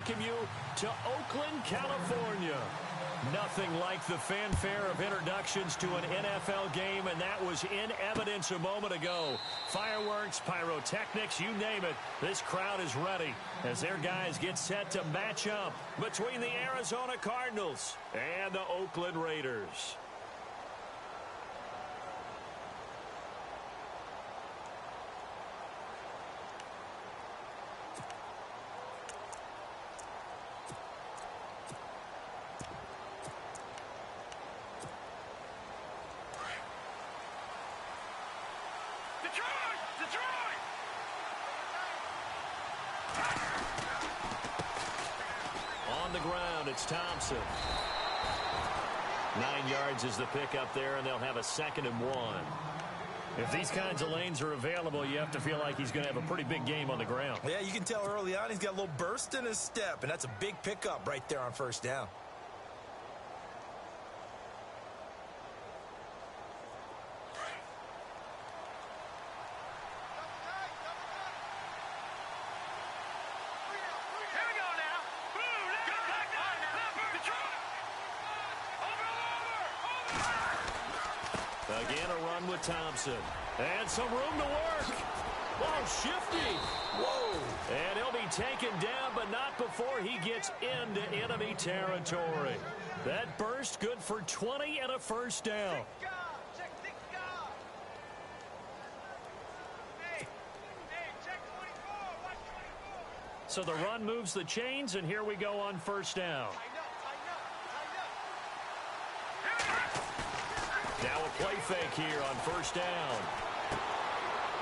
welcome you to Oakland, California. Nothing like the fanfare of introductions to an NFL game, and that was in evidence a moment ago. Fireworks, pyrotechnics, you name it, this crowd is ready as their guys get set to match up between the Arizona Cardinals and the Oakland Raiders. On the ground, it's Thompson. 9 yards is the pickup there, and they'll have a 2nd and 1. If these kinds of lanes are available, you have to feel like he's going to have a pretty big game on the ground. Yeah, you can tell early on he's got a little burst in his step, and that's a big pickup right there on first down. Again, a run with Thompson. And some room to work. Whoa, shifty. Whoa. And he'll be taken down, but not before he gets into enemy territory. That burst good for 20 and a first down. So the run moves the chains, and here we go on first down. Now a play fake here on first down.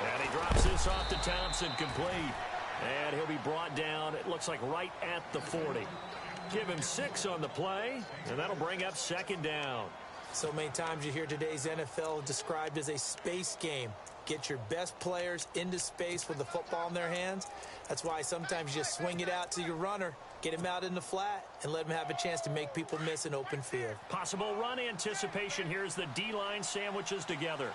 And he drops this off to Thompson, complete. And he'll be brought down, it looks like right at the 40. Give him 6 on the play, and that'll bring up 2nd down. So many times you hear today's NFL described as a space game. Get your best players into space with the football in their hands. That's why sometimes you just swing it out to your runner, get him out in the flat, and let him have a chance to make people miss an open field. Possible run anticipation here as the D-line sandwiches together.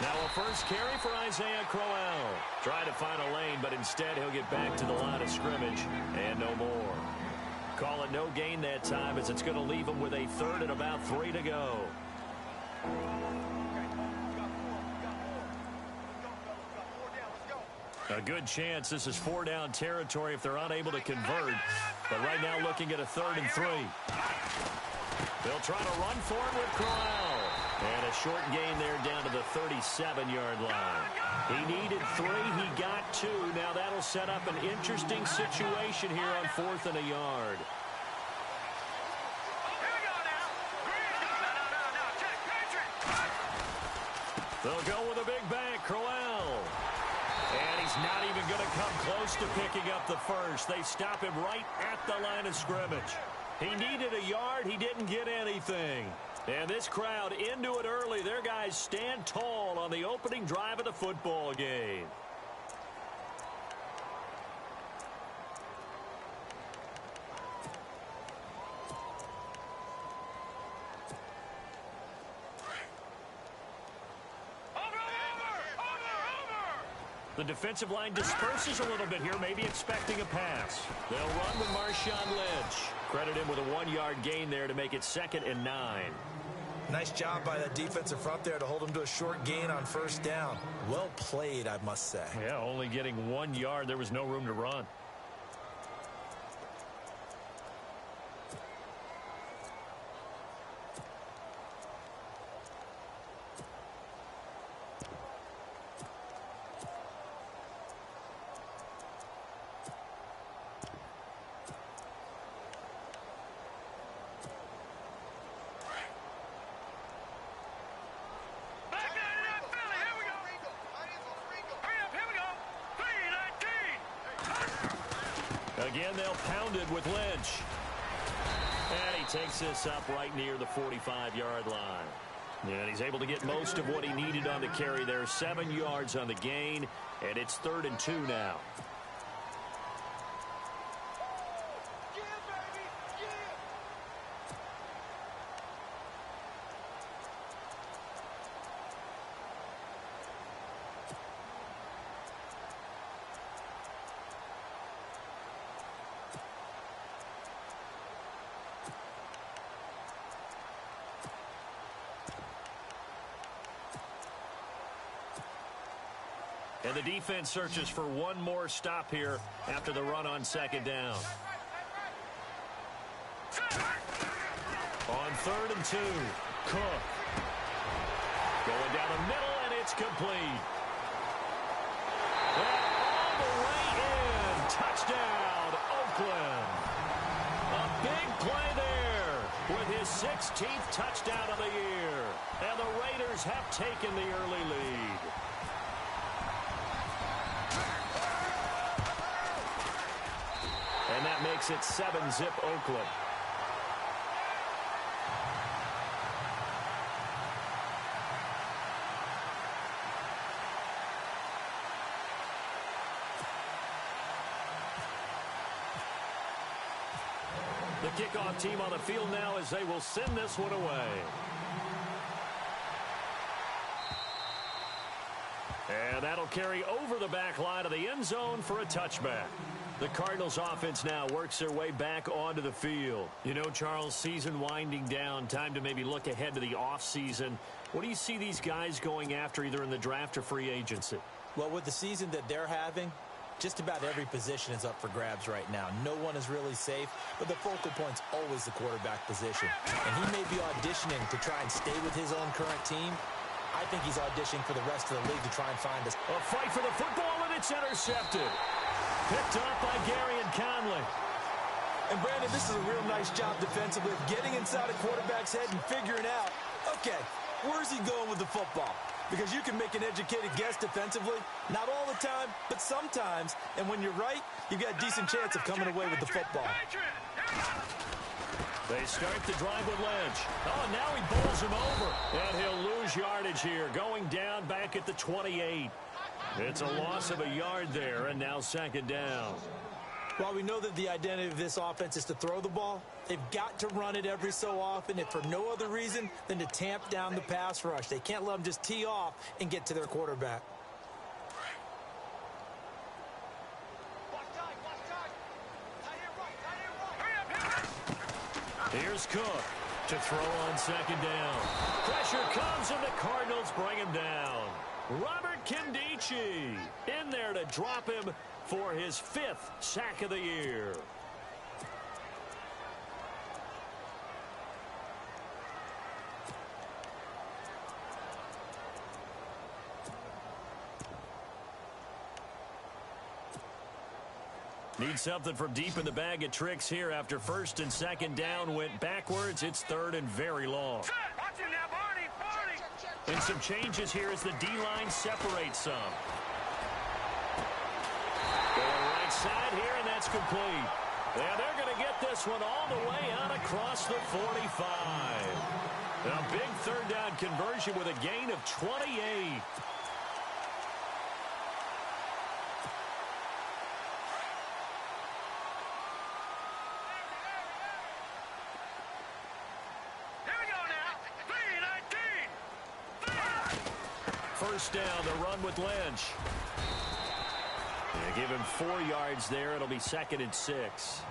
Now a first carry for Isaiah Crowell. Trying to find a lane, but instead he'll get back to the line of scrimmage and no more. Call it no gain that time as it's going to leave him with a 3rd and about 3 to go. A good chance this is 4-down territory if they're unable to convert. But right now looking at a 3rd and 3. They'll try to run for it with Crowell. And a short gain there down to the 37-yard line. He needed 3. He got 2. Now that'll set up an interesting situation here on 4th and a yard. They'll go with a big bank, Crowell. And he's not even going to come close to picking up the first. They stop him right at the line of scrimmage. He needed a yard. He didn't get anything. And this crowd into it early. Their guys stand tall on the opening drive of the football game. The defensive line disperses a little bit here, maybe expecting a pass. They'll run with Marshawn Lynch. Credit him with a 1-yard gain there to make it 2nd and 9. Nice job by that defensive front there to hold him to a short gain on first down. Well played, I must say. Yeah, only getting 1 yard. There was no room to run. Again, they'll pound it with Lynch. And he takes this up right near the 45-yard line. And he's able to get most of what he needed on the carry there. 7 yards on the gain, and it's 3rd and 2 now. And the defense searches for one more stop here after the run on second down. On 3rd and 2, Cook. Going down the middle, and it's complete. And all the way in. Touchdown, Oakland. A big play there with his 16th touchdown of the year. And the Raiders have taken the early lead. And that makes it 7-zip Oakland. The kickoff team on the field now as they will send this one away. And that'll carry over the back line of the end zone for a touchback. The Cardinals offense now works their way back onto the field. You know, Charles, season winding down, time to maybe look ahead to the offseason. What do you see these guys going after either in the draft or free agency? Well, with the season that they're having, just about every position is up for grabs right now. No one is really safe, but the focal point's always the quarterback position. And he may be auditioning to try and stay with his own current team. I think he's auditioning for the rest of the league to try and find a fight for the football, and it's intercepted. Picked up by Gary and Conley. And, Brandon, this is a real nice job defensively of getting inside a quarterback's head and figuring out, okay, where's he going with the football? Because you can make an educated guess defensively. Not all the time, but sometimes. And when you're right, you've got a decent chance of coming away with the football. They start the drive with Lynch. Oh, and now he bowls him over. And he'll lose yardage here, going down back at the 28. It's a loss of a yard there, and now second down. While we know that the identity of this offense is to throw the ball, they've got to run it every so often, if for no other reason than to tamp down the pass rush. They can't let them just tee off and get to their quarterback. Here's Cook to throw on second down. Pressure comes, and the Cardinals bring him down. Robert Kindici in there to drop him for his 5th sack of the year. Need something from deep in the bag of tricks here after 1st and 2nd down went backwards. It's 3rd and very long. And some changes here as the D-line separates some. Going right side here, and that's complete. And they're going to get this one all the way out across the 45. A big 3rd down conversion with a gain of 28. First down, the run with Lynch. They give him 4 yards there. It'll be 2nd and 6.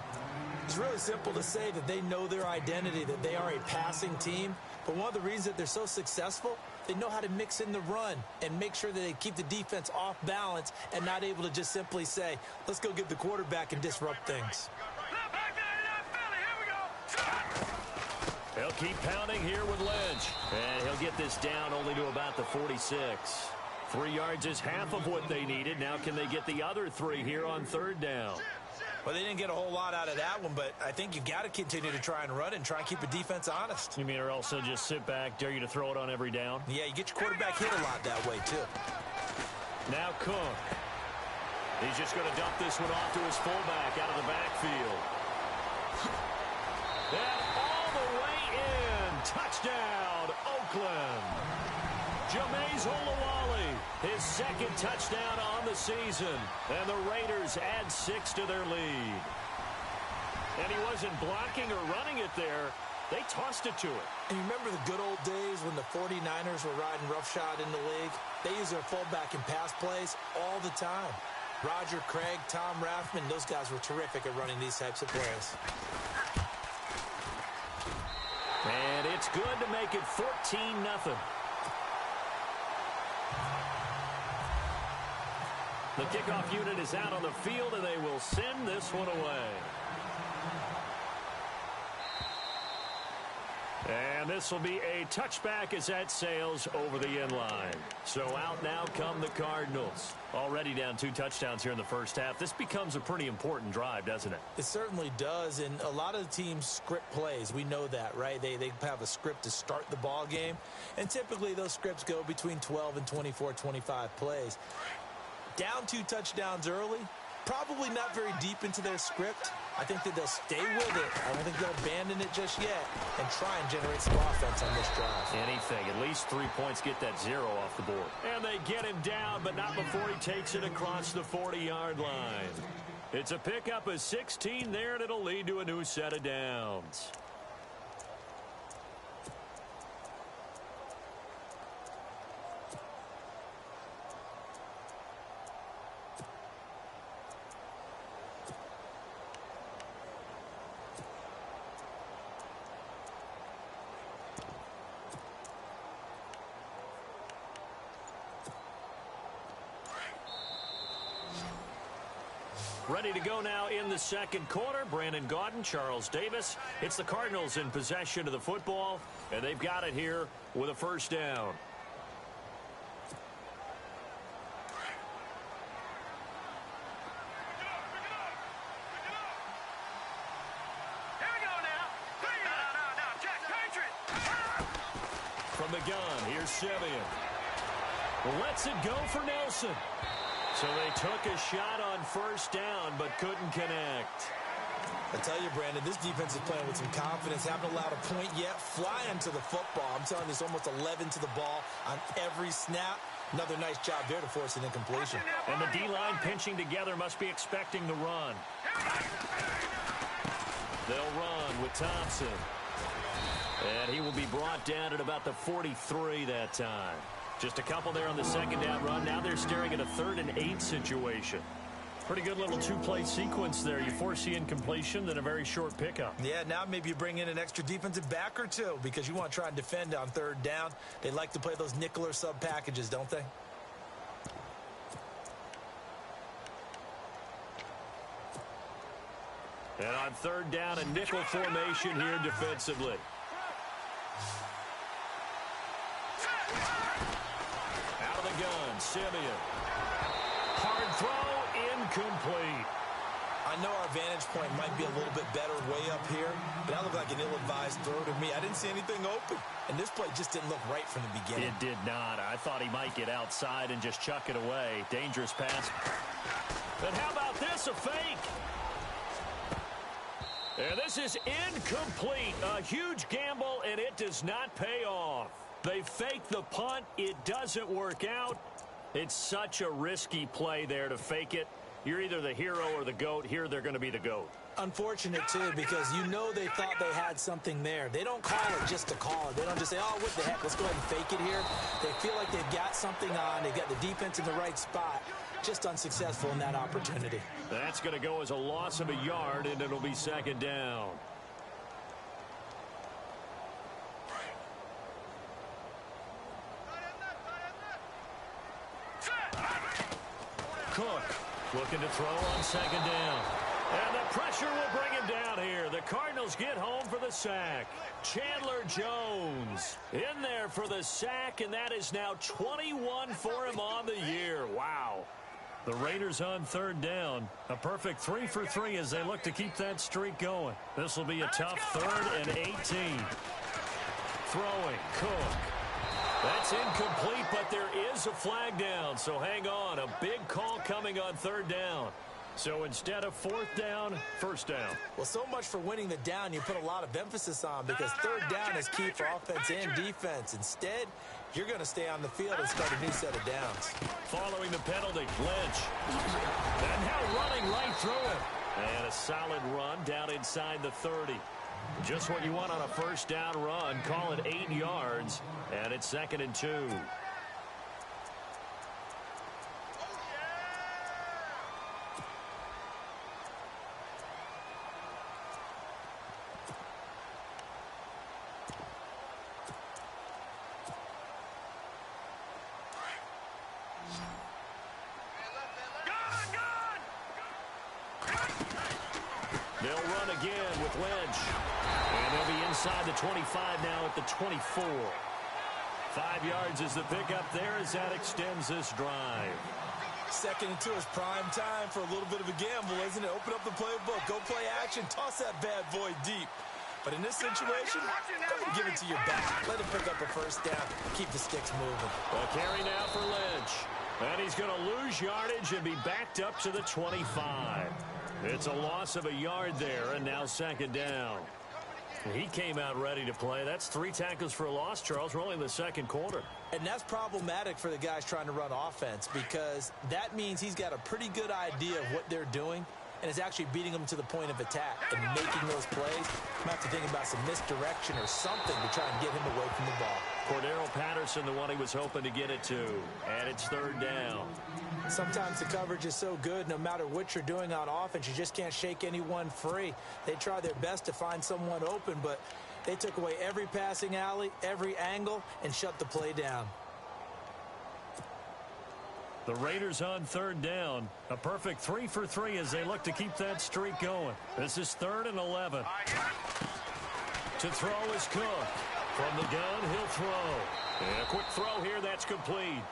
It's really simple to say that they know their identity, that they are a passing team. But one of the reasons that they're so successful, they know how to mix in the run and make sure that they keep the defense off balance and not able to just simply say, let's go get the quarterback and disrupt things. They'll keep pounding here with Lynch. And he'll get this down only to about the 46. 3 yards is half of what they needed. Now can they get the other 3 here on 3rd down? Well, they didn't get a whole lot out of that one, but I think you got to continue to try and run and try and keep the defense honest. You mean or also just sit back, dare you to throw it on every down? Yeah, you get your quarterback hit a lot that way, too. Now Cook. He's just going to dump this one off to his fullback out of the backfield. And all the way in. Touchdown, Oakland. Jameis Olawale, his 2nd touchdown on the season. And the Raiders add 6 to their lead. And he wasn't blocking or running it there. They tossed it to him. And you remember the good old days when the 49ers were riding roughshod in the league? They used their fullback in pass plays all the time. Roger Craig, Tom Rathman, those guys were terrific at running these types of plays. And it's good to make it 14-0. The kickoff unit is out on the field, and they will send this one away. And this will be a touchback as that sails over the end line. So out now come the Cardinals. Already down 2 touchdowns here in the first half. This becomes a pretty important drive, doesn't it? It certainly does, and a lot of the teams script plays. We know that, right? They have a script to start the ball game, and typically those scripts go between 12 and 24, 25 plays. Down 2 touchdowns early, probably not very deep into their script. I think that they'll stay with it. I don't think they'll abandon it just yet and try and generate some offense on this drive. Anything. At least 3 points, get that 0 off the board. And they get him down, but not before he takes it across the 40-yard line. It's a pickup of 16 there, and it'll lead to a new set of downs. Ready to go now in the second quarter. Brandon Gaudin, Charles Davis. It's the Cardinals in possession of the football, and they've got it here with a first down. From the gun, here's Simeon. Lets it go for Nelson. So they took a shot on first down, but couldn't connect. I tell you, Brandon, this defense is playing with some confidence. Haven't allowed a point yet. Flying to the football. I'm telling you, it's almost 11 to the ball on every snap. Another nice job there to force an incompletion. And the D-line pinching together must be expecting the run. They'll run with Thompson. And he will be brought down at about the 43 that time. Just a couple there on the second down run. Now they're staring at a 3rd and 8 situation. Pretty good little 2-play sequence there. You force the incompletion, then a very short pickup. Yeah, now maybe you bring in an extra defensive back or 2 because you want to try and defend on 3rd down. They like to play those nickel or sub packages, don't they? And on 3rd down, a nickel formation here defensively. Gun, Simeon. Hard throw, incomplete. I know our vantage point might be a little bit better way up here, but that looked like an ill-advised throw to me. I didn't see anything open, and this play just didn't look right from the beginning. It did not. I thought he might get outside and just chuck it away. Dangerous pass. But how about this, a fake? And this is incomplete. A huge gamble, and it does not pay off. They fake the punt. It doesn't work out. It's such a risky play there to fake it. You're either the hero or the GOAT. Here they're going to be the GOAT. Unfortunate, too, because you know they thought they had something there. They don't call it just to call it. They don't just say, oh, what the heck, let's go ahead and fake it here. They feel like they've got something on. They've got the defense in the right spot. Just unsuccessful in that opportunity. That's going to go as a loss of a yard, and it'll be 2nd down. Cook looking to throw on 2nd down. And the pressure will bring him down here. The Cardinals get home for the sack. Chandler Jones in there for the sack, and that is now 21 for him on the year. Wow. The Raiders on 3rd down. A perfect 3 for 3 as they look to keep that streak going. This will be a tough 3rd and 18. Throwing, Cook. That's incomplete, but there is a flag down, so hang on. A big call coming on 3rd down. So instead of 4th down, 1st down. Well, so much for winning the down you put a lot of emphasis on because 3rd down is key for offense and defense. Instead, you're going to stay on the field and start a new set of downs. Following the penalty, Lynch. And now running right through him. And a solid run down inside the 30. Just what you want on a 1st down run. Call it 8 yards, and it's 2nd and 2. clinch. And they'll be inside the 25 now at the 24. 5 yards is the pickup there as that extends this drive. Second and 2 is prime time for a little bit of a gamble, isn't it? Open up the playbook, go play action, toss that bad boy deep. But in this situation, go and give it to your back. Let him pick up a first down, keep the sticks moving. A carry now for Lynch. And he's going to lose yardage and be backed up to the 25. It's a loss of a yard there, and now second down. He came out ready to play. That's 3 tackles for a loss, Charles. We're only in the second quarter. And that's problematic for the guys trying to run offense because that means he's got a pretty good idea of what they're doing and is actually beating them to the point of attack and making those plays. I'm going to have to think about some misdirection or something to try and get him away from the ball. Cordero Patterson, the one he was hoping to get it to. And it's third down. Sometimes the coverage is so good, no matter what you're doing on offense, you just can't shake anyone free. They try their best to find someone open, but they took away every passing alley, every angle, and shut the play down. The Raiders on third down. A perfect 3 for 3 as they look to keep that streak going. This is 3rd and 11. To throw is Cook. From the gun, he'll throw. And a quick throw here, that's complete.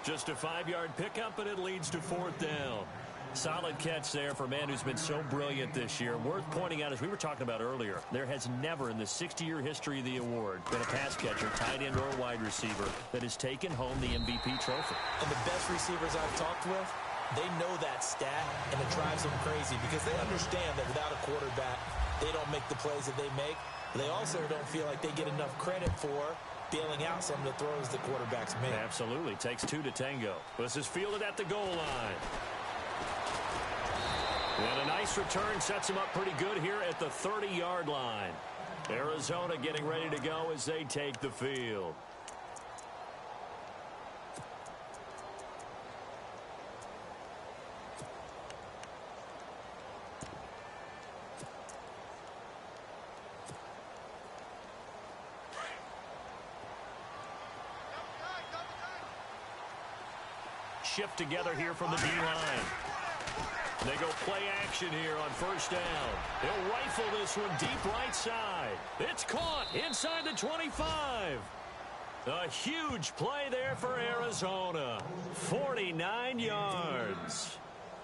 Just a 5-yard pickup, and it leads to 4th down. Solid catch there for a man who's been so brilliant this year. Worth pointing out, as we were talking about earlier, there has never in the 60-year history of the award been a pass catcher, tight end, or a wide receiver that has taken home the MVP trophy. And the best receivers I've talked with, they know that stat, and it drives them crazy because they understand that without a quarterback, they don't make the plays that they make. They also don't feel like they get enough credit for bailing out some of the throws the quarterbacks make. Absolutely. Takes 2 to tango. This is fielded at the goal line. And a nice return sets him up pretty good here at the 30-yard line. Arizona getting ready to go as they take the field. Shift together here from the D-line. They go play action here on first down. They'll rifle this one deep right side. It's caught inside the 25. A huge play there for Arizona. 49 yards.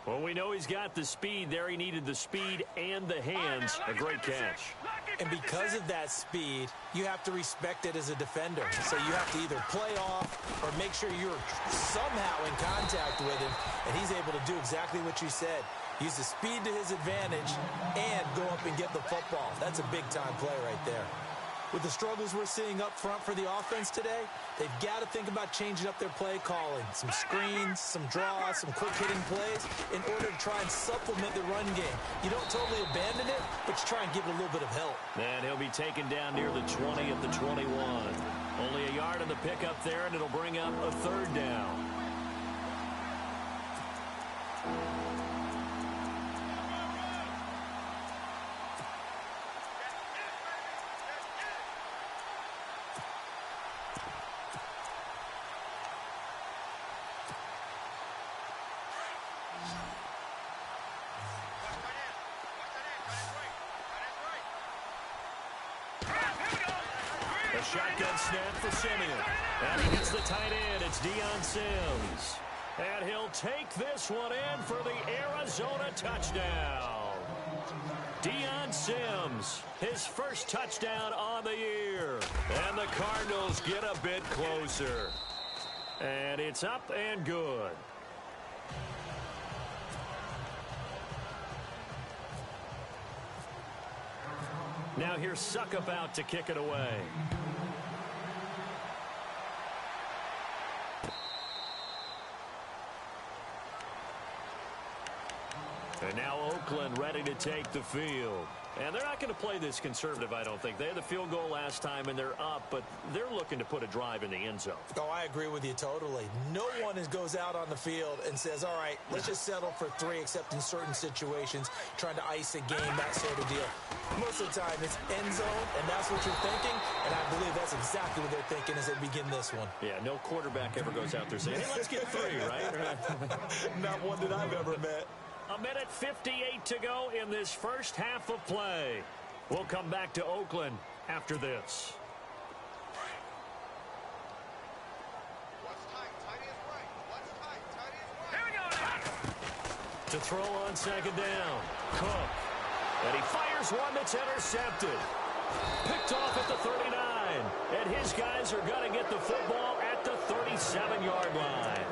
Well, we know he's got the speed there. He needed the speed and the hands. A great catch. And because of that speed, you have to respect it as a defender. So you have to either play off or make sure you're somehow in contact with him, and he's able to do exactly what you said. Use the speed to his advantage and go up and get the football. That's a big-time play right there. With the struggles we're seeing up front for the offense today, they've got to think about changing up their play calling. Some screens, some draws, some quick-hitting plays in order to try and supplement the run game. You don't totally abandon it, but you try and give it a little bit of help. And he'll be taken down near the 20 at the 21. Only a yard on the pickup there, and it'll bring up a third down. A shotgun snap for Simeon. And he hits the tight end. It's Deion Sims. And he'll take this one in for the Arizona touchdown. Deion Sims, his first touchdown on the year. And the Cardinals get a bit closer. And it's up and good. Now here's Suckup out to kick it away. And now Oakland ready to take the field. And they're not going to play this conservative, I don't think. They had the field goal last time, and they're up, but they're looking to put a drive in the end zone. Oh, I agree with you totally. No one goes out on the field and says, all right, let's just settle for 3, except in certain situations, trying to ice a game, that sort of deal. Most of the time, it's end zone, and that's what you're thinking, and I believe that's exactly what they're thinking as they begin this one. Yeah, no quarterback ever goes out there saying, hey, let's get 3, right? Not one that I've ever met. A minute 58 to go in this first half of play. We'll come back to Oakland after this. To throw on second down, Cook. And he fires one that's intercepted. Picked off at the 39. And his guys are going to get the football at the 37-yard line.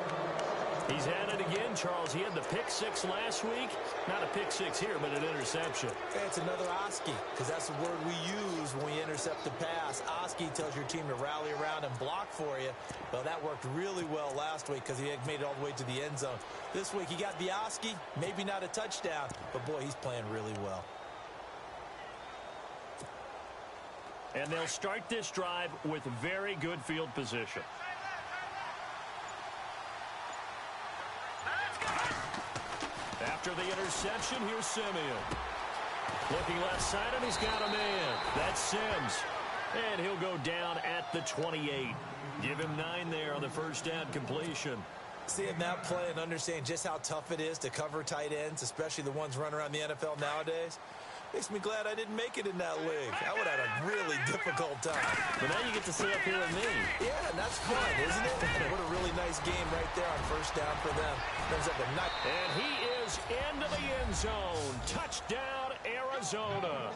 He's had it again, Charles. He had the pick six last week. Not a pick six here, but an interception. Hey, it's another Oski, because that's the word we use when we intercept the pass. Oski tells your team to rally around and block for you. Well, that worked really well last week because he had made it all the way to the end zone. This week, he got the Oski, maybe not a touchdown, but, boy, he's playing really well. And they'll start this drive with very good field position. After the interception, here's Simeon. Looking left side, and he's got a man. That's Sims. And he'll go down at the 28. Give him 9 there on the first down completion. Seeing that play and understanding just how tough it is to cover tight ends, especially the ones running around the NFL nowadays, makes me glad I didn't make it in that league. I would have had a really difficult time. But now you get to sit up here with me. Yeah, and that's fun, isn't it? What a really nice game right there on first down for them. And he is into the end zone. Touchdown, Arizona.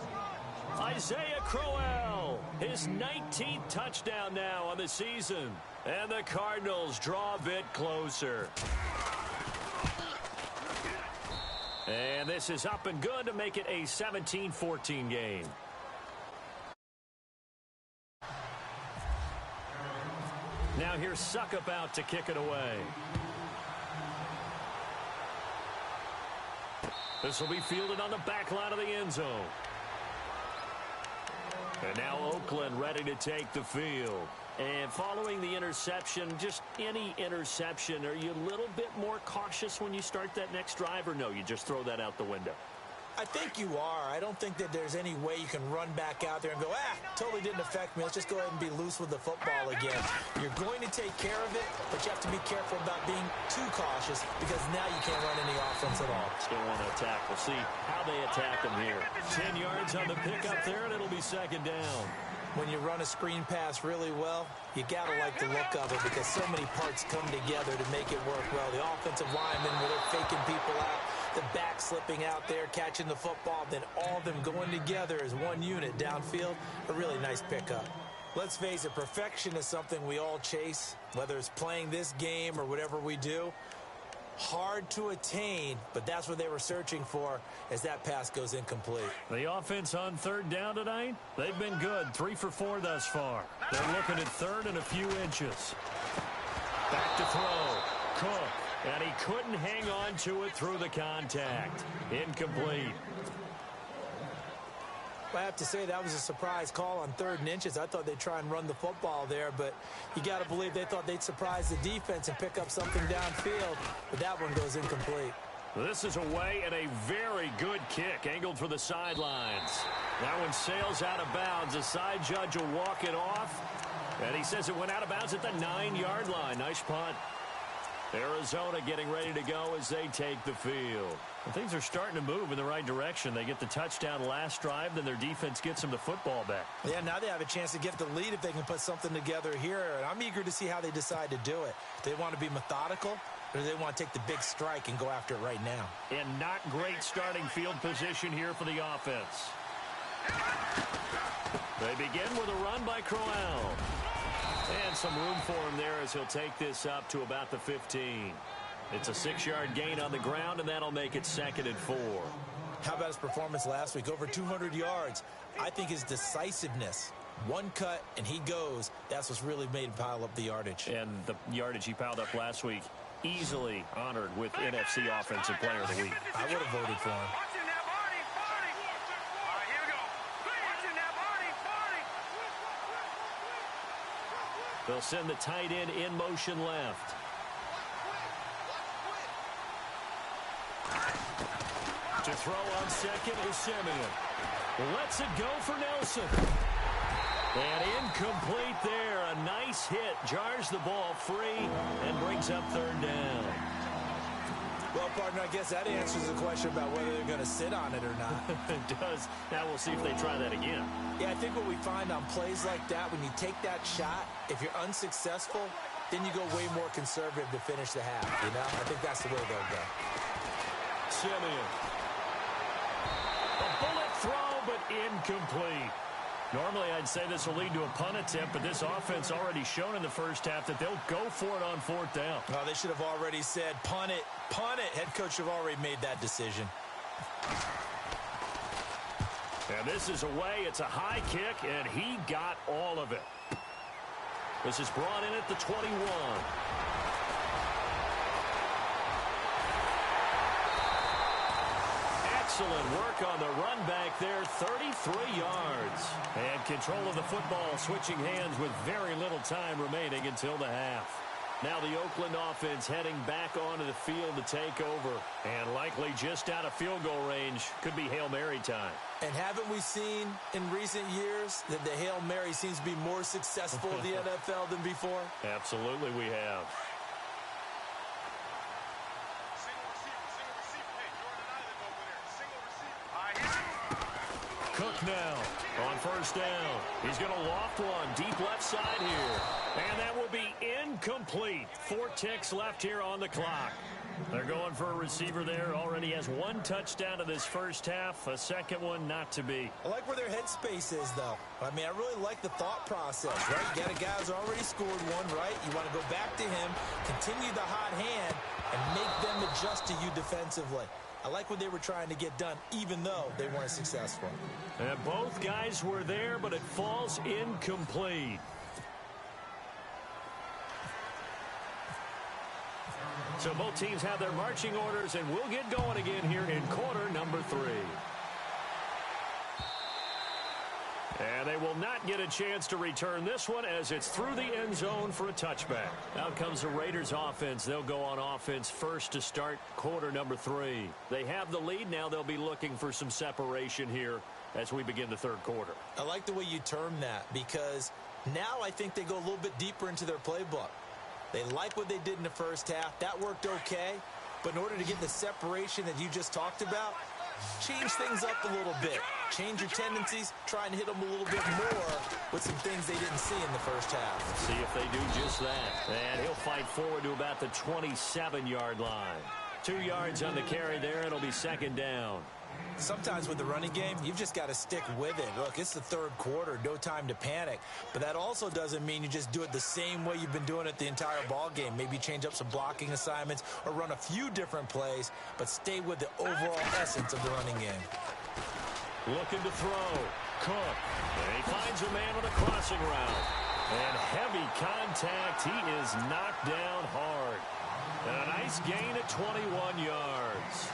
Isaiah Crowell, his 19th touchdown now on the season. And the Cardinals draw a bit closer. And this is up and good to make it a 17-14 game. Now here's Suckup out to kick it away. This will be fielded on the back line of the end zone. And now Oakland ready to take the field. And following the interception, just any interception, are you a little bit more cautious when you start that next drive, or no, you just throw that out the window? I think you are. I don't think that there's any way you can run back out there and go, totally didn't affect me. Let's just go ahead and be loose with the football again. You're going to take care of it, but you have to be careful about being too cautious because now you can't run any offense at all. Still want to attack. We'll see how they attack them here. 10 yards on the pickup there, and it'll be second down. When you run a screen pass really well, you got to like the look of it because so many parts come together to make it work well. The offensive linemen, where they're faking people out, the back slipping out there, catching the football, then all of them going together as one unit downfield, a really nice pickup. Let's face it, perfection is something we all chase, whether it's playing this game or whatever we do. Hard to attain, but that's what they were searching for as that pass goes incomplete. The offense on third down tonight, they've been good. 3 for 4 thus far. They're looking at third and a few inches. Back to throw. Cook. And he couldn't hang on to it through the contact. Incomplete. I have to say that was a surprise call on 3rd and inches. I thought they'd try and run the football there, but you got to believe they thought they'd surprise the defense and pick up something downfield, but that one goes incomplete. This is away and a very good kick angled for the sidelines. That one sails out of bounds. The side judge will walk it off, and he says it went out of bounds at the 9-yard line. Nice punt. Arizona getting ready to go as they take the field. And things are starting to move in the right direction. They get the touchdown last drive, then their defense gets them the football back. Yeah, now they have a chance to get the lead if they can put something together here. And I'm eager to see how they decide to do it. Do they want to be methodical, or do they want to take the big strike and go after it right now? And not great starting field position here for the offense. They begin with a run by Crowell. And some room for him there as he'll take this up to about the 15. It's a 6-yard gain on the ground, and that'll make it 2nd and 4. How about his performance last week? Over 200 yards. I think his decisiveness, one cut, and he goes. That's what's really made him pile up the yardage. And the yardage he piled up last week, easily honored with NFC Offensive Player of the Week. I would have voted for him. They'll send the tight end in motion left. To throw on second is Simeon. Lets it go for Nelson. And incomplete there. A nice hit. Jars the ball free and brings up 3rd down. Well, partner, I guess that answers the question about whether they're going to sit on it or not. It does. Now we'll see if they try that again. Yeah, I think what we find on plays like that, when you take that shot, if you're unsuccessful, then you go way more conservative to finish the half, you know? I think that's the way they'll go. Simeon. A bullet throw, but incomplete. Normally, I'd say this will lead to a punt attempt, but this offense already shown in the first half that they'll go for it on fourth down. Oh, they should have already said, punt it, punt it. Head coach should have already made that decision. And this is away. It's a high kick, and he got all of it. This is brought in at the 21. Excellent work on the run back there, 33 yards. And control of the football, switching hands with very little time remaining until the half. Now the Oakland offense heading back onto the field to take over. And likely just out of field goal range. Could be Hail Mary time. And haven't we seen in recent years that the Hail Mary seems to be more successful in the NFL than before? Absolutely we have. Cook now on first down. He's going to loft one deep left side here. And that will be incomplete. 4 ticks left here on the clock. They're going for a receiver there. Already has 1 touchdown in this first half. A second one not to be. I like where their headspace is, though. I mean, I really like the thought process, right? You got a guy who's already scored one, right? You want to go back to him, continue the hot hand, and make them adjust to you defensively. I like what they were trying to get done, even though they weren't successful. And both guys were there, but it falls incomplete. So both teams have their marching orders, and we'll get going again here in quarter number 3. And they will not get a chance to return this one as it's through the end zone for a touchback. Out comes the Raiders offense. They'll go on offense first to start quarter number 3. They have the lead. Now they'll be looking for some separation here as we begin the third quarter. I like the way you term that, because now I think they go a little bit deeper into their playbook. They like what they did in the first half. That worked okay. But in order to get the separation that you just talked about, change things up a little bit. Change your tendencies. Try and hit them a little bit more with some things they didn't see in the first half. Let's see if they do just that. And he'll fight forward to about the 27-yard line. 2 yards on the carry there. It'll be second down. Sometimes with the running game, you've just got to stick with it. Look, it's the third quarter, no time to panic. But that also doesn't mean you just do it the same way you've been doing it the entire ball game. Maybe change up some blocking assignments or run a few different plays, but stay with the overall essence of the running game. Looking to throw. Cook. And he finds a man on a crossing route. And heavy contact. He is knocked down hard. And a nice gain at 21 yards.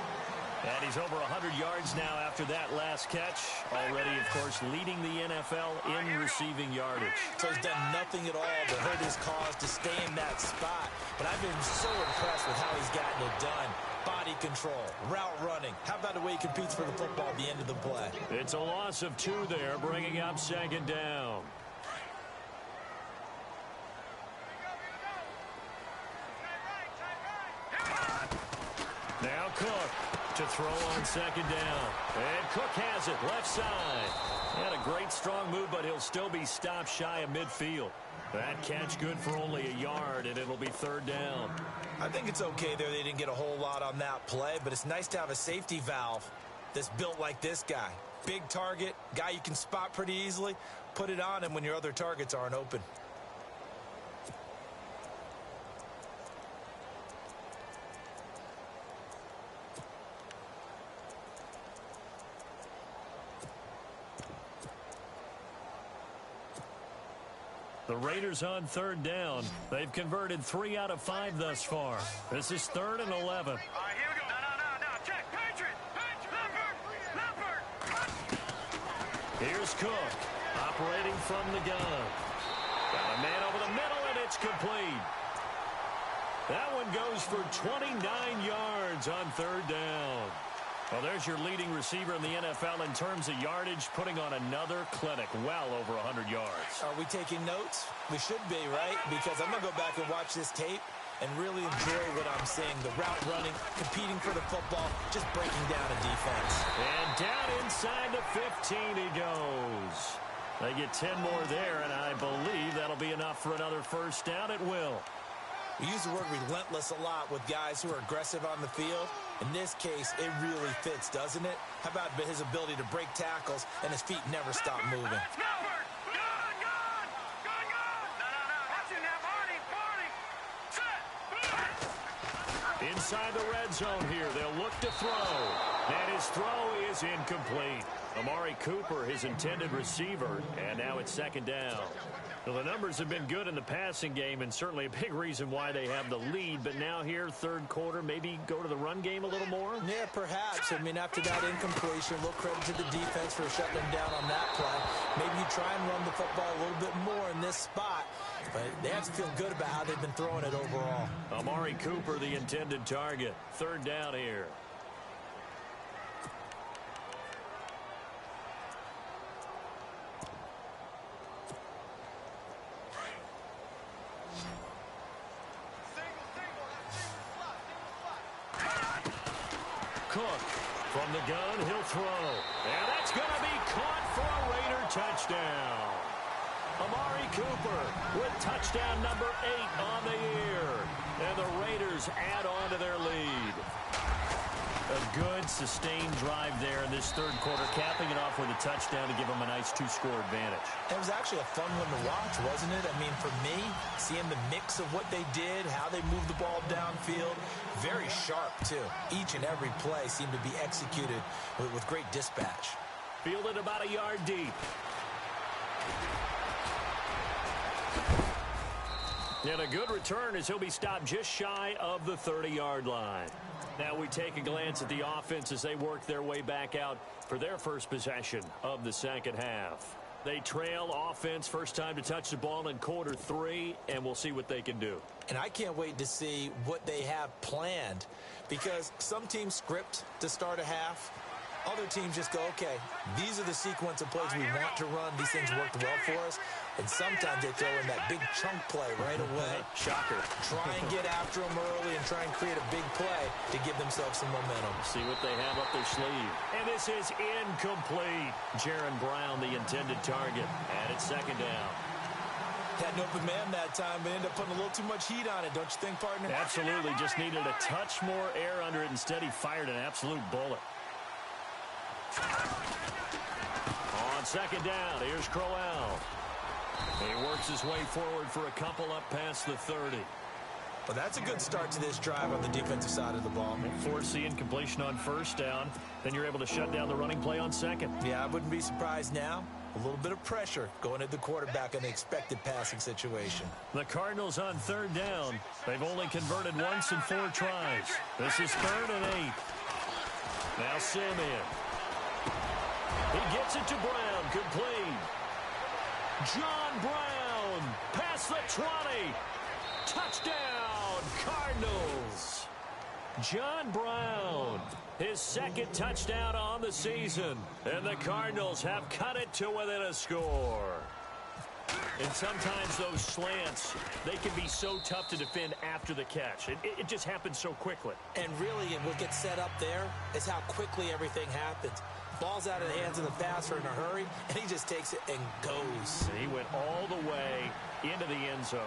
And he's over 100 yards now after that last catch. Already, of course, leading the NFL in receiving yardage. So he's done nothing at all to hurt his cause to stay in that spot. But I've been so impressed with how he's gotten it done. Body control, route running. How about the way he competes for the football at the end of the play? It's a loss of 2 there, bringing up second down. Now Cook to throw on second down. And Cook has it, left side. Had a great strong move, but he'll still be stopped shy of midfield. That catch good for only a yard, and it'll be third down. I think it's okay there. They didn't get a whole lot on that play, but it's nice to have a safety valve that's built like this guy. Big target, guy you can spot pretty easily. Put it on him when your other targets aren't open. The Raiders on third down. They've converted 3 out of 5 thus far. This is 3rd and 11. All right, here we go. No. Check. Patriot. Leopard. Here's Cook operating from the gun. Got a man over the middle, and it's complete. That one goes for 29 yards on third down. Well, there's your leading receiver in the NFL in terms of yardage, putting on another clinic, well over 100 yards. Are we taking notes? We should be, right? Because I'm going to go back and watch this tape. and really enjoy what I'm seeing. The route running, competing for the football, just breaking down a defense. And down inside the 15 he goes. They get 10 more there, and I believe that'll be enough for another first down. It will. We use the word relentless a lot with guys who are aggressive on the field. In this case, it really fits, doesn't it? How about his ability to break tackles and his feet never stop moving? Inside the red zone here, they'll look to throw. And his throw is incomplete. Amari Cooper, his intended receiver, and now it's second down. Well, the numbers have been good in the passing game, and certainly a big reason why they have the lead. But now here, third quarter, maybe go to the run game a little more? Yeah, perhaps. I mean, after that incompletion, a little credit to the defense for shutting them down on that play. Maybe you try and run the football a little bit more in this spot. But they have to feel good about how they've been throwing it overall. Amari Cooper, the intended target. Third down here. Cook from the gun, he'll throw. And that's going to be caught for a Raider touchdown. Amari Cooper with touchdown number 8 on the year. And the Raiders add on to their lead. A good, sustained drive there in this third quarter, capping it off with a touchdown to give them a nice 2-score advantage. It was actually a fun one to watch, wasn't it? I mean, for me, seeing the mix of what they did, how they moved the ball downfield, very sharp, too. Each and every play seemed to be executed with great dispatch. Fielded about a yard deep. And a good return as he'll be stopped just shy of the 30-yard line. Now we take a glance at the offense as they work their way back out for their first possession of the second half. They trail offense, first time to touch the ball in quarter 3, and we'll see what they can do. And I can't wait to see what they have planned, because some teams script to start a half. Other teams just go, okay, these are the sequence of plays we want to run. These things worked well for us. And sometimes they throw in that big chunk play right away. Shocker. Try and get after them early and try and create a big play to give themselves some momentum. See what they have up their sleeve. And this is incomplete. Jaron Brown, the intended target. And it's second down. Had an open man that time, but ended up putting a little too much heat on it, don't you think, partner? Absolutely. Just needed a touch more air under it. Instead, he fired an absolute bullet. On second down, here's Crowell. He works his way forward for a couple up past the 30. Well, that's a good start to this drive on the defensive side of the ball. Force the incompletion on first down. Then you're able to shut down the running play on second. Yeah, I wouldn't be surprised now. A little bit of pressure going at the quarterback in an expected passing situation. The Cardinals on third down. They've only converted once in 4 tries. This is 3rd and 8. Now Simeon. He gets it to Brown, complete. John Brown, past the 20. Touchdown, Cardinals. John Brown, his second touchdown on the season. And the Cardinals have cut it to within a score. And sometimes those slants, they can be so tough to defend after the catch. It just happens so quickly. And really, what gets set up there is how quickly everything happens. Ball's out of the hands of the passer in a hurry, and he just takes it and goes. He went all the way into the end zone.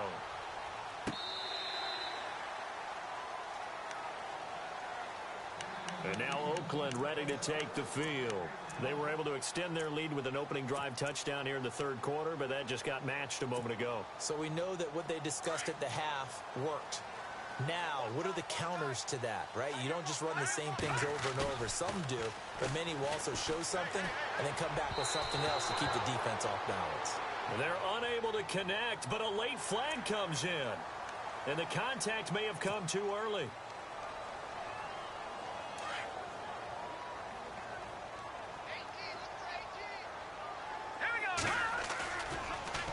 And now Oakland ready to take the field. They were able to extend their lead with an opening drive touchdown here in the third quarter, but that just got matched a moment ago. So we know that what they discussed at the half worked. Now, what are the counters to that, right? You don't just run the same things over and over. Some do, but many will also show something and then come back with something else to keep the defense off balance. They're unable to connect, but a late flag comes in. And the contact may have come too early.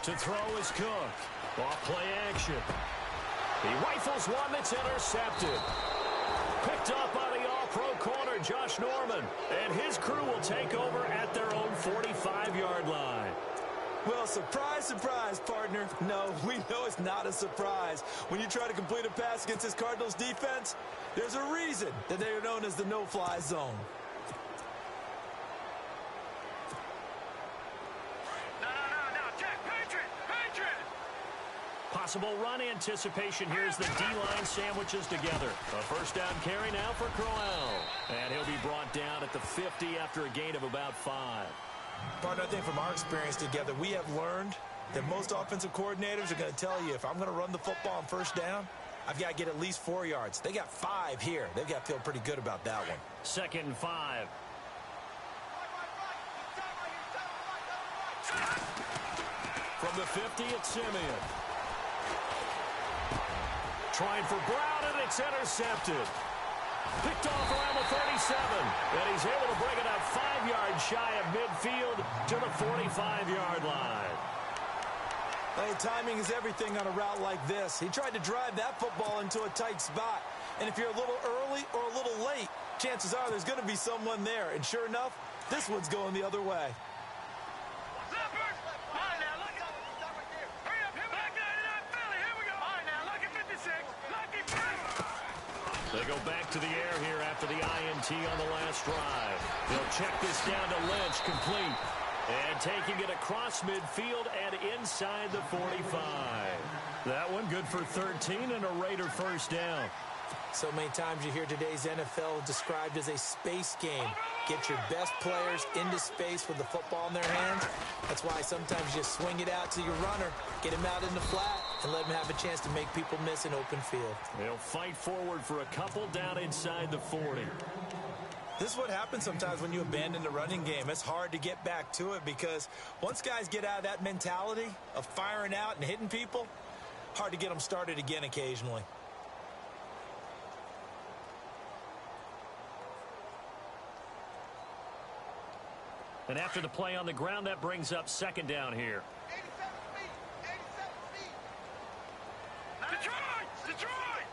To throw is Cook. Off play action. He rifles one that's intercepted. Picked up by the all-pro corner, Josh Norman. And his crew will take over at their own 45-yard line. Well, surprise, surprise, partner. No, we know it's not a surprise. When you try to complete a pass against this Cardinals defense, there's a reason that they are known as the no-fly zone. No. Check. Patriot. Possible run anticipation here as the D-line sandwiches together. A first down carry now for Crowell. And he'll be brought down at the 50 after a gain of about 5. Partner, I think from our experience together, we have learned that most offensive coordinators are going to tell you, if I'm going to run the football on first down, I've got to get at least 4 yards. They got 5 here. They've got to feel pretty good about that one. 2nd and 5. From the 50, it's Simeon. Trying for Brown, and it's intercepted. Picked off around the 37, and he's able to bring it up 5 yards shy of midfield to the 45-yard line. Hey, timing is everything on a route like this. He tried to drive that football into a tight spot. And if you're a little early or a little late, chances are there's going to be someone there. And sure enough, this one's going the other way. They go back to the air here after the INT on the last drive. They'll check this down to Lynch, complete. And taking it across midfield and inside the 45. That one good for 13 and a Raider first down. So many times you hear today's NFL described as a space game. Get your best players into space with the football in their hands. That's why sometimes you just swing it out to your runner, get him out in the flat, and let him have a chance to make people miss an open field. They'll fight forward for a couple down inside the 40. This is what happens sometimes when you abandon the running game. It's hard to get back to it because once guys get out of that mentality of firing out and hitting people, hard to get them started again occasionally. And after the play on the ground, that brings up 2nd down here. 87 feet. Detroit!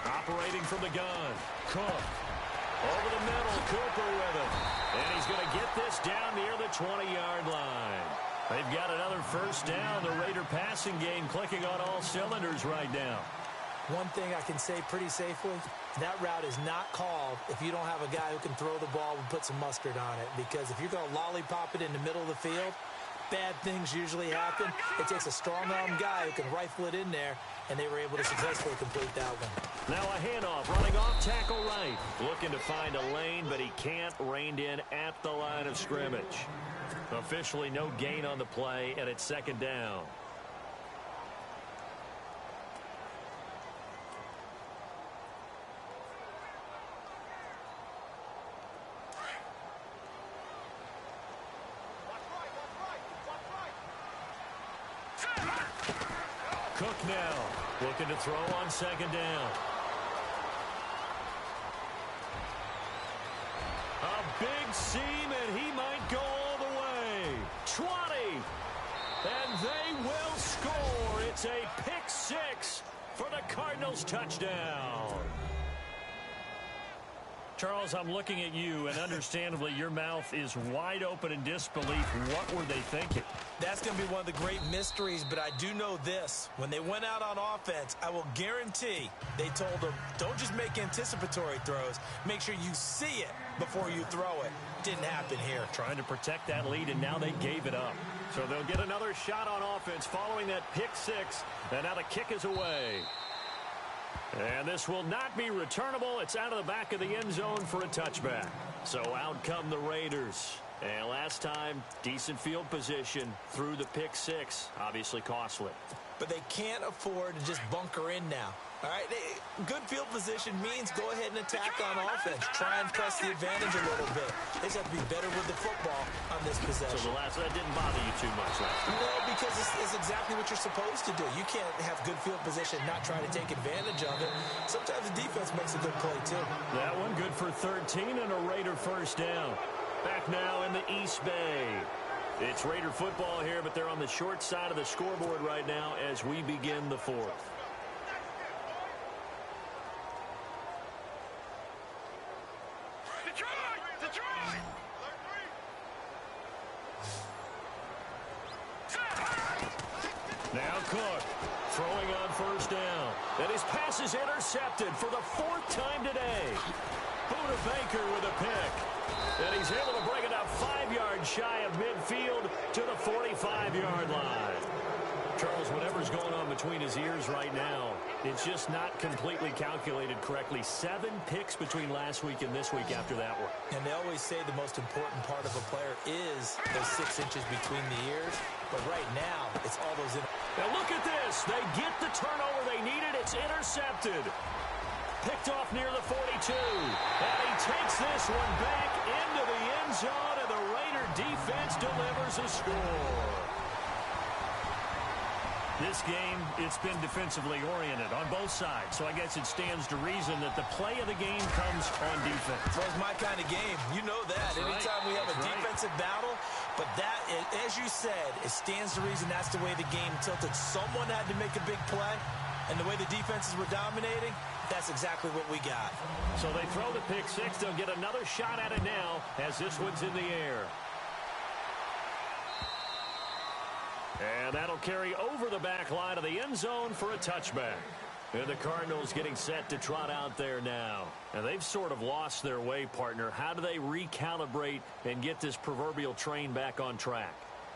Operating from the gun. Cook. Over the middle, Cooper with it. And he's going to get this down near the 20-yard line. They've got another first down. The Raider passing game clicking on all cylinders right now. One thing I can say pretty safely, that route is not called if you don't have a guy who can throw the ball and put some mustard on it. Because if you're going to lollipop it in the middle of the field, bad things usually happen. It takes a strong-arm guy who can rifle it in there, and they were able to successfully complete that one. Now a handoff, running off tackle right. Looking to find a lane, but he can't. Reined in at the line of scrimmage. Officially no gain on the play, and it's 2nd down. Cook now looking to throw on 2nd down. A big seam, and he might go all the way. 20. And they will score. It's a pick 6 for the Cardinals touchdown. Charles, I'm looking at you, and understandably, your mouth is wide open in disbelief. What were they thinking? That's going to be one of the great mysteries, but I do know this. When they went out on offense, I will guarantee they told them, don't just make anticipatory throws. Make sure you see it before you throw it. Didn't happen here. Trying to protect that lead, and now they gave it up. So they'll get another shot on offense following that pick 6, and now the kick is away. And this will not be returnable. It's out of the back of the end zone for a touchback. So out come the Raiders. And last time, decent field position through the pick 6. Obviously costly. But they can't afford to just bunker in now. All right, good field position means go ahead and attack on offense. Try and press the advantage a little bit. They just have to be better with the football on this possession. So that didn't bother you too much last time? No, because it's exactly what you're supposed to do. You can't have good field position and not try to take advantage of it. Sometimes the defense makes a good play, too. That one good for 13 and a Raider first down. Back now in the East Bay. It's Raider football here, but they're on the short side of the scoreboard right now as we begin the 4th. Cook throwing on first down. And his pass is intercepted for the 4th time today. Buda Baker with a pick. And he's able to bring it up 5 yards shy of midfield to the 45-yard line. Charles, whatever's going on between his ears right now, it's just not completely calculated correctly. 7 picks between last week and this week after that one. And they always say the most important part of a player is those 6 inches between the ears. But right now, it's all those... Now look at this. They get the turnover they needed. It's intercepted. Picked off near the 42. And he takes this one back into the end zone, and the Raider defense delivers a score. This game, it's been defensively oriented on both sides, so I guess it stands to reason that the play of the game comes on defense. Well, it's my kind of game. You know that. That's Anytime right. we have a That's defensive battle, but that, as you said, it stands to reason that's the way the game tilted. Someone had to make a big play, and the way the defenses were dominating, that's exactly what we got. So they throw the pick six. They'll get another shot at it now as this one's in the air. And that'll carry over the back line of the end zone for a touchback. And the Cardinals getting set to trot out there now. And they've sort of lost their way, partner. How do they recalibrate and get this proverbial train back on track?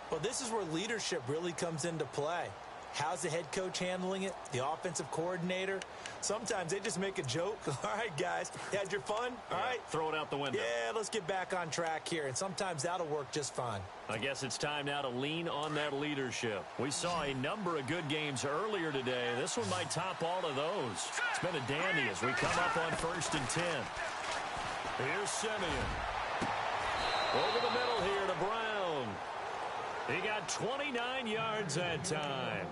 Well, this is where leadership really comes into play. How's the head coach handling it? The offensive coordinator? Sometimes they just make a joke. All right, guys, you had your fun? All right. Throw it out the window. Yeah, let's get back on track here. And sometimes that'll work just fine. I guess it's time now to lean on that leadership. We saw a number of good games earlier today. This one might top all of those. It's been a dandy as we come up on 1st and 10. Here's Simeon. Over the middle here to Brown. He got 29 yards that time.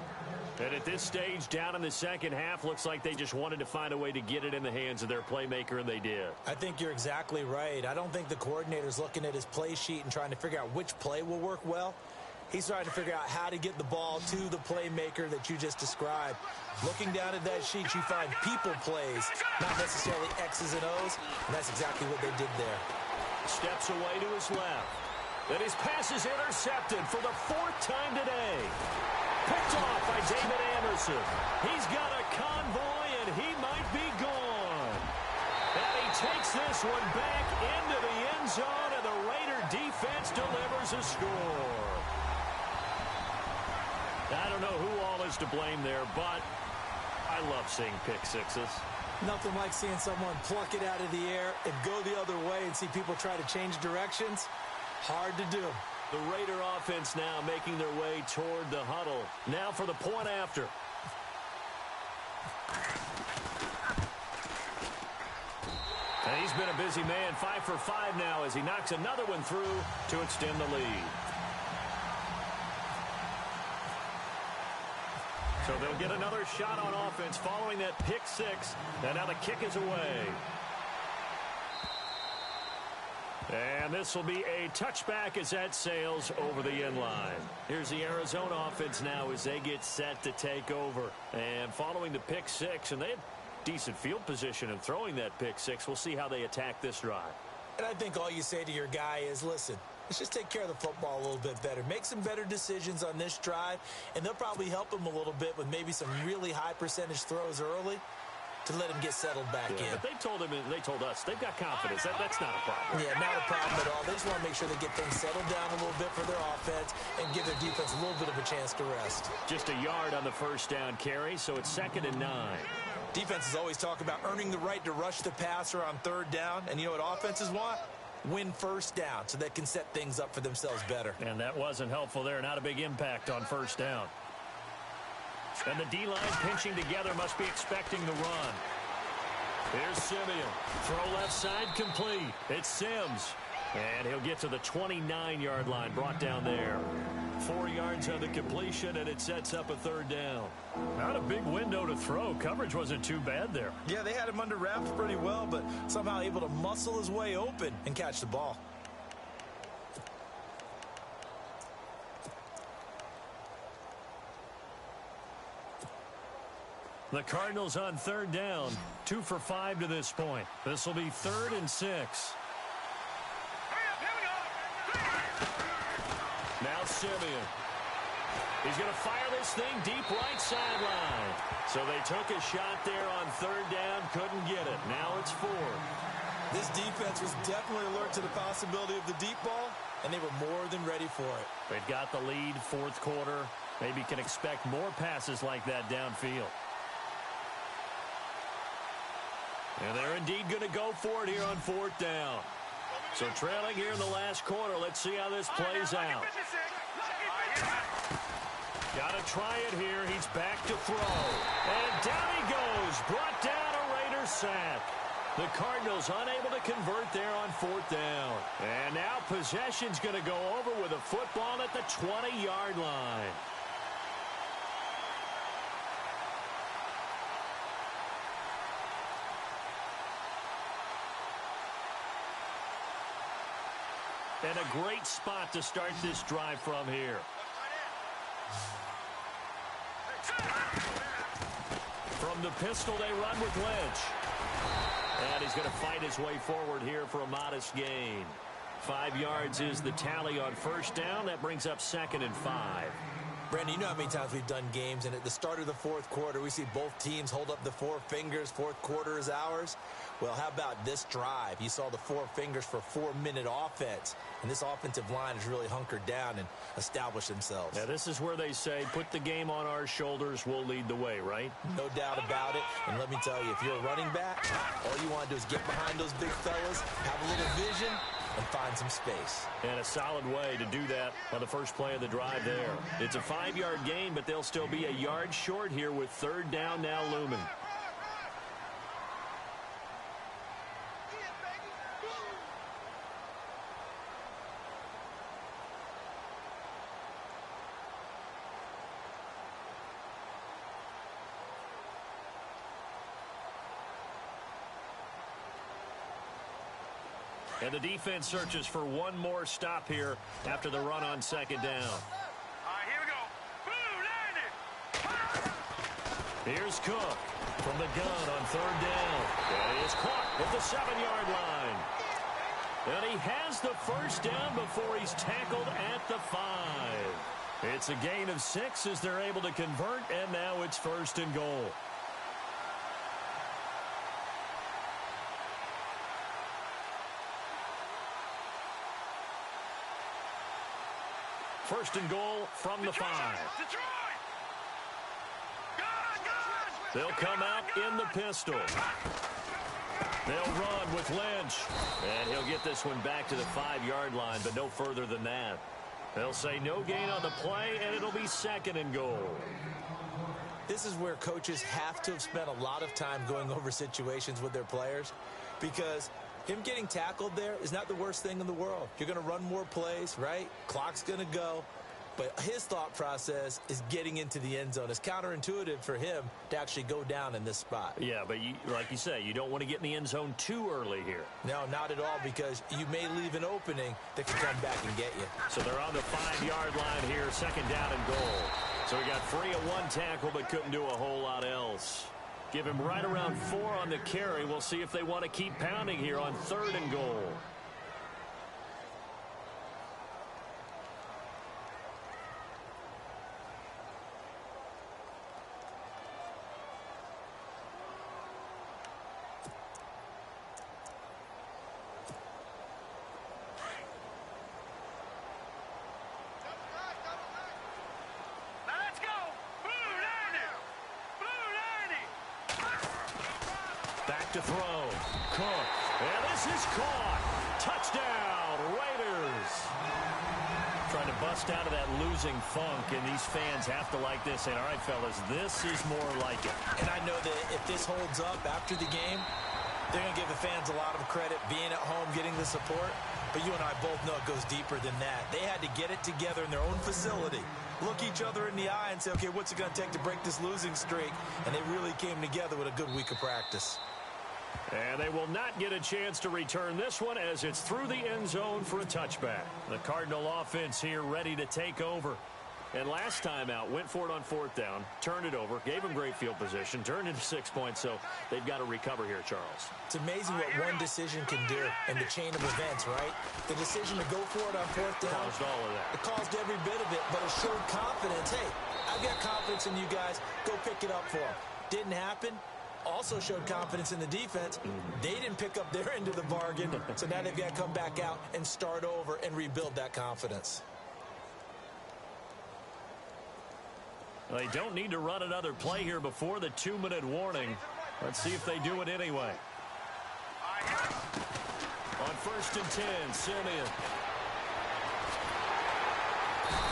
And at this stage, down in the second half, looks like they just wanted to find a way to get it in the hands of their playmaker, and they did. I think you're exactly right. I don't think the coordinator's looking at his play sheet and trying to figure out which play will work well. He's trying to figure out how to get the ball to the playmaker that you just described. Looking down at that sheet, you find people plays, not necessarily X's and O's, and that's exactly what they did there. Steps away to his left. And his pass is intercepted for the 4th time today. Picked off by David Anderson. He's got a convoy, and he might be gone. And he takes this one back into the end zone, and the Raider defense delivers a score. I don't know who all is to blame there, but I love seeing pick sixes. Nothing like seeing someone pluck it out of the air and go the other way and see people try to change directions. Hard to do. The Raider offense now making their way toward the huddle. Now for the point after. And he's been a busy man, 5 for 5 now as he knocks another one through to extend the lead. So they'll get another shot on offense following that pick six. And now the kick is away. And this will be a touchback as that sails over the end line. Here's the Arizona offense now as they get set to take over. And following the pick six, and they had decent field position in throwing that pick six. We'll see how they attack this drive. And I think all you say to your guy is, listen, let's just take care of the football a little bit better. Make some better decisions on this drive, and they'll probably help him a little bit with maybe some really high percentage throws early to let him get settled back in. But they told us they've got confidence. That's not a problem. Yeah, not a problem at all. They just want to make sure they get things settled down a little bit for their offense and give their defense a little bit of a chance to rest. Just a yard on the first down carry, so it's 2nd and 9. Defenses always talk about earning the right to rush the passer on 3rd down, and you know what offenses want? Win first down so they can set things up for themselves better. And that wasn't helpful there. Not a big impact on first down. And the D-line pinching together must be expecting the run. Here's Simeon. Throw left side complete. It's Sims. And he'll get to the 29-yard line. Brought down there. 4 yards on the completion, and it sets up a 3rd down. Not a big window to throw. Coverage wasn't too bad there. Yeah, they had him under wraps pretty well, but somehow able to muscle his way open and catch the ball. The Cardinals on 3rd down. 2 for 5 to this point. This will be 3rd and 6. Now Simeon. He's going to fire this thing deep right sideline. So they took a shot there on third down, couldn't get it. Now it's fourth. This defense was definitely alert to the possibility of the deep ball, and they were more than ready for it. They've got the lead, fourth quarter. Maybe can expect more passes like that downfield. And they're indeed going to go for it here on fourth down. So trailing here in the last quarter. Let's see how this plays out. Got to try it here. He's back to throw. And down he goes. Brought down a Raider sack. The Cardinals unable to convert there on fourth down. And now possession's going to go over with a football at the 20-yard line. And a great spot to start this drive from here. From the pistol, they run with Lynch. And he's going to fight his way forward here for a modest gain. 5 yards is the tally on first down. That brings up 2nd and 5. Brandon, you know how many times we've done games, and at the start of the fourth quarter, we see both teams hold up the four fingers, fourth quarter is ours. Well, how about this drive? You saw the four fingers for 4-minute offense, and this offensive line has really hunkered down and established themselves. Now, this is where they say, put the game on our shoulders, we'll lead the way, right? No doubt about it, and let me tell you, if you're a running back, all you want to do is get behind those big fellas, have a little vision, and find some space. And a solid way to do that on the first play of the drive there. It's a 5-yard gain, but they'll still be a yard short here with third down now looming. And the defense searches for one more stop here after the run on second down. All right, here we go. Boom, landed. Here's Cook from the gun on third down. And he is caught at the 7-yard line. And he has the first down before he's tackled at the 5. It's a gain of 6 as they're able to convert, and now it's 1st and goal. First and goal from the 5. Detroit! They'll come out in the pistol. They'll run with Lynch. And he'll get this one back to the 5-yard line, but no further than that. They'll say no gain on the play, and it'll be 2nd and goal. This is where coaches have to have spent a lot of time going over situations with their players, because him getting tackled there is not the worst thing in the world. You're going to run more plays, right? Clock's going to go. But his thought process is getting into the end zone. It's counterintuitive for him to actually go down in this spot. Yeah, but like you say, you don't want to get in the end zone too early here. No, not at all, because you may leave an opening that can come back and get you. So they're on the 5-yard line here, 2nd down and goal. So he got free of one tackle but couldn't do a whole lot else. Give him right around 4 on the carry. We'll see if they want to keep pounding here on 3rd and goal. Let's go. Blue landed. Blue landed. Back to throw. Cook. And this is caught. Touchdown, Raiders. Trying to bust out of that losing funk, and these fans have to like this. And all right, fellas, this is more like it. And I know that if this holds up after the game, they're going to give the fans a lot of credit being at home, getting the support. But you and I both know it goes deeper than that. They had to get it together in their own facility, look each other in the eye and say, okay, what's it going to take to break this losing streak? And they really came together with a good week of practice. And they will not get a chance to return this one as it's through the end zone for a touchback. The Cardinal offense here ready to take over. And last time out, went for it on 4th down, turned it over, gave them great field position, turned into 6 points, so they've got to recover here, Charles. It's amazing what one decision can do in the chain of events, right? The decision to go for it on 4th down. Caused all of that. It caused every bit of it, but it showed confidence. Hey, I've got confidence in you guys. Go pick it up for them. Didn't happen. Also showed confidence in the defense. They didn't pick up their end of the bargain, so now they've got to come back out and start over and rebuild that confidence. They don't need to run another play here before the 2-minute warning. Let's see if they do it anyway. On 1st and 10, Simeon.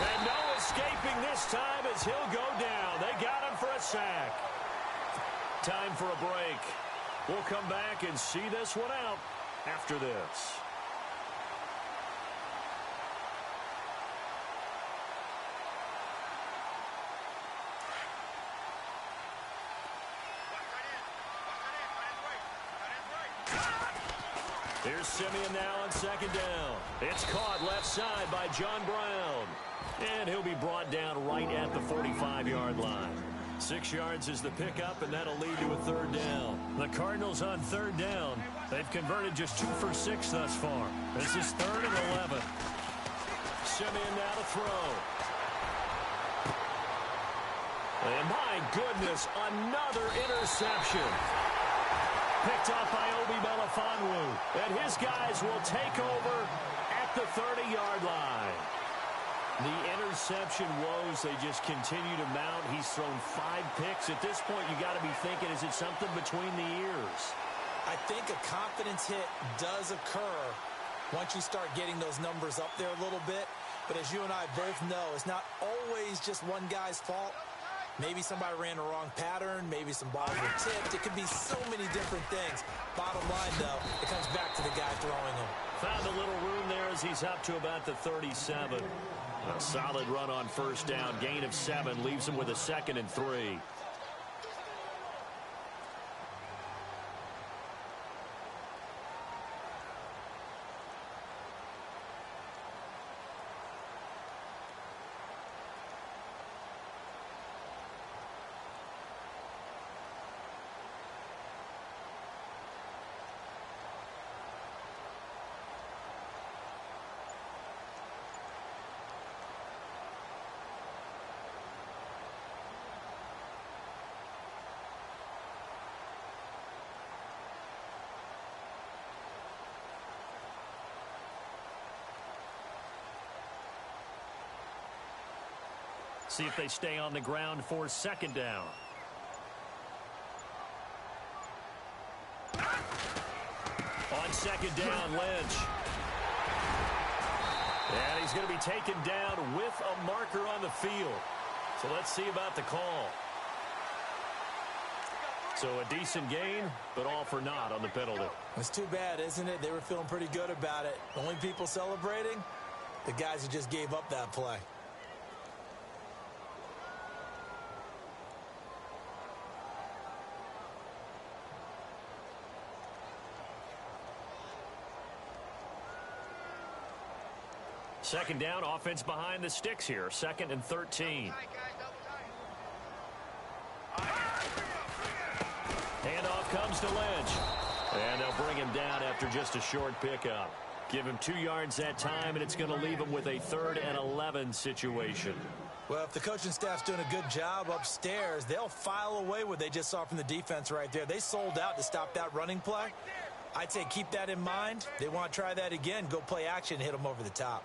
And no escaping this time as he'll go down. They got him for a sack. Time for a break. We'll come back and see this one out after this. Here's Simeon now on 2nd down. It's caught left side by John Brown. And he'll be brought down right at the 45-yard line. 6 yards is the pickup, and that'll lead to a 3rd down. The Cardinals on 3rd down. They've converted just 2 for 6 thus far. This is 3rd and 11. Simeon now to throw. And my goodness, another interception. Picked off by Obi Melifonwu. And his guys will take over at the 30-yard line. The interception woes, they just continue to mount. He's thrown 5 picks. At this point, you got to be thinking, is it something between the ears? I think a confidence hit does occur once you start getting those numbers up there a little bit. But as you and I both know, it's not always just one guy's fault. Maybe somebody ran the wrong pattern. Maybe some balls were tipped. It could be so many different things. Bottom line, though, it comes back to the guy throwing them. Found a little room there as he's up to about the 37. A solid run on 1st down. Gain of 7 leaves him with a 2nd and 3. See if they stay on the ground for 2nd down. On 2nd down, Lynch. And he's going to be taken down with a marker on the field. So let's see about the call. So a decent gain, but all for naught on the penalty. It's too bad, isn't it? They were feeling pretty good about it. The only people celebrating, the guys who just gave up that play. Second down, offense behind the sticks here. 2nd and 13. Handoff comes to Lynch. And they'll bring him down after just a short pickup. Give him 2 yards that time, and it's going to leave him with a 3rd and 11 situation. Well, if the coaching staff's doing a good job upstairs, they'll file away what they just saw from the defense right there. They sold out to stop that running play. I'd say keep that in mind. They want to try that again. Go play action and hit them over the top.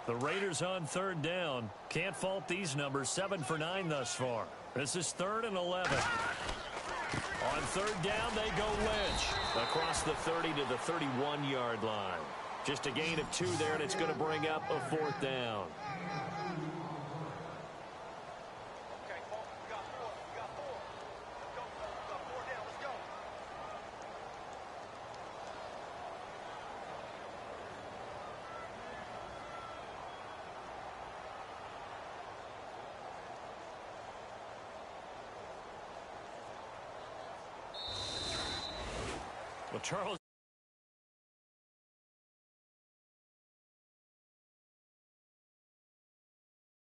The Raiders on 3rd down. Can't fault these numbers. 7 for 9 thus far. This is 3rd and 11. On 3rd down, they go Lynch. Across the 30 to the 31-yard line. Just a gain of 2 there, and it's going to bring up a 4th down. Well, Charles.